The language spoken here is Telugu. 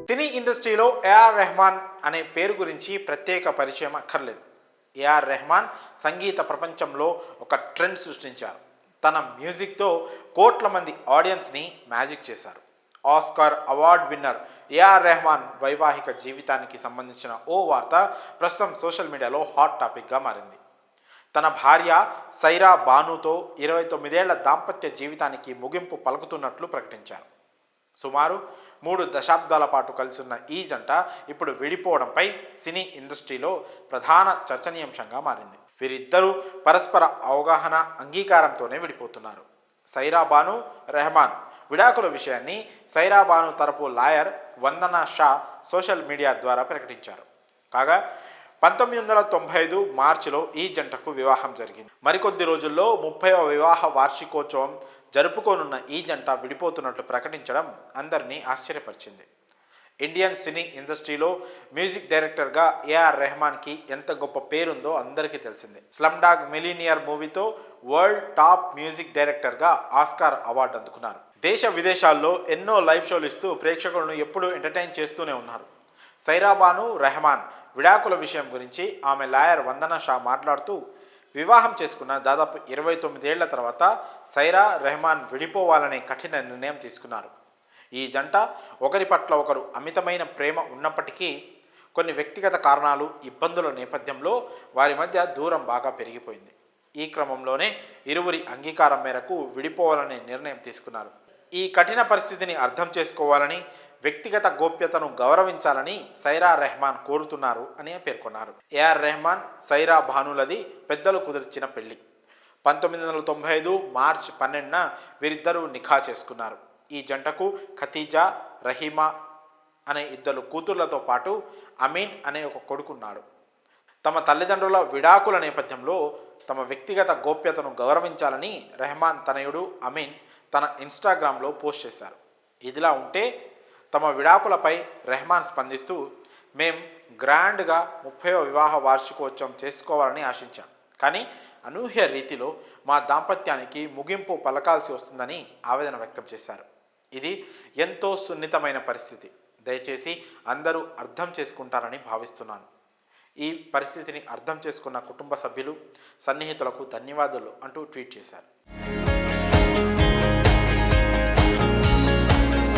సినీ ఇండస్ట్రీలో ఏఆర్ రెహమాన్ అనే పేరు గురించి ప్రత్యేక పరిచయం అక్కర్లేదు. ఏఆర్ రెహమాన్ సంగీత ప్రపంచంలో ఒక ట్రెండ్ సృష్టించారు. తన మ్యూజిక్తో కోట్ల మంది ఆడియన్స్ని మ్యాజిక్ చేశారు. Oscar award winner AR Rahman వైవాహిక జీవితానికి సంబంధించిన ఓ వార్త ప్రస్తుతం సోషల్ మీడియాలో హాట్ టాపిక్గా మారింది. తన భార్య సైరా బానుతో 29 ఏళ్ల దాంపత్య జీవితానికి ముగింపు పలుకుతున్నట్లు ప్రకటించారు. సుమారు 3 దశాబ్దాల పాటు కలిసి ఉన్న ఈ జంట ఇప్పుడు విడిపోవడంపై సినీ ఇండస్ట్రీలో ప్రధాన చర్చనీయాంశంగా మారింది. వీరిద్దరూ పరస్పర అవగాహన, అంగీకారంతోనే విడిపోతున్నారు. సైరా బాను రెహమాన్ విడాకుల విషయాన్ని సైరా బాను తరపు లాయర్ వందనా షా సోషల్ మీడియా ద్వారా ప్రకటించారు. కాగా 1995 మార్చిలో ఈ జంటకు వివాహం జరిగింది. మరికొద్ది రోజుల్లో 30వ వివాహ వార్షికోత్సవం జరుపుకోనున్న ఈ జంట విడిపోతున్నట్లు ప్రకటించడం అందరినీ ఆశ్చర్యపరిచింది. ఇండియన్ సినీ ఇండస్ట్రీలో మ్యూజిక్ డైరెక్టర్గా ఏఆర్ రెహమాన్కి ఎంత గొప్ప పేరుందో అందరికీ తెలిసిందే. స్లమ్ డాగ్ మిలీనియర్ మూవీతో వరల్డ్ టాప్ మ్యూజిక్ డైరెక్టర్గా ఆస్కార్ అవార్డు అందుకున్నారు. దేశ విదేశాల్లో ఎన్నో లైవ్ షోలు ఇస్తూ ప్రేక్షకులను ఎప్పుడూ ఎంటర్టైన్ చేస్తూనే ఉన్నారు. సైరా బాను రెహమాన్ విడాకుల విషయం గురించి ఆమె లాయర్ వందనా షా మాట్లాడుతూ, వివాహం చేసుకున్న దాదాపు 29 ఏళ్ల తర్వాత సైరా రెహమాన్ విడిపోవాలనే కఠిన నిర్ణయం తీసుకున్నారు. ఈ జంట ఒకరి పట్ల ఒకరు అమితమైన ప్రేమ ఉన్నప్పటికీ కొన్ని వ్యక్తిగత కారణాలు, ఇబ్బందుల నేపథ్యంలో వారి మధ్య దూరం బాగా పెరిగిపోయింది. ఈ క్రమంలోనే ఇరువురి అంగీకారం మేరకు విడిపోవాలనే నిర్ణయం తీసుకున్నారు. ఈ కఠిన పరిస్థితిని అర్థం చేసుకోవాలని, వ్యక్తిగత గోప్యతను గౌరవించాలని సైరా రెహమాన్ కోరుతున్నారు అని పేర్కొన్నారు. ఏఆర్ రెహమాన్ సైరా భానులది పెద్దలు కుదిర్చిన పెళ్లి. 1995 మార్చి 12న వీరిద్దరూ నిఖా చేసుకున్నారు. ఈ జంటకు ఖతీజా, రహీమా అనే 2 కూతుర్లతో పాటు అమీన్ అనే ఒక కొడుకున్నాడు. తమ తల్లిదండ్రుల విడాకుల నేపథ్యంలో తమ వ్యక్తిగత గోప్యతను గౌరవించాలని రెహమాన్ తనయుడు అమీన్ తన ఇన్స్టాగ్రామ్లో పోస్ట్ చేశారు. ఇదిలా ఉంటే తమ విడాకులపై రెహమాన్ స్పందిస్తూ, మేం గ్రాండ్గా 30వ వివాహ వార్షికోత్సవం చేసుకోవాలని ఆశించాం, కానీ అనూహ్య రీతిలో మా దాంపత్యానికి ముగింపు పలకాల్సి వస్తుందని ఆవేదన వ్యక్తం చేశారు. ఇది ఎంతో సున్నితమైన పరిస్థితి. దయచేసి అందరూ అర్థం చేసుకుంటారని భావిస్తున్నాను. ఈ పరిస్థితిని అర్థం చేసుకున్న కుటుంబ సభ్యులు, సన్నిహితులకు ధన్యవాదాలు అంటూ ట్వీట్ చేశారు.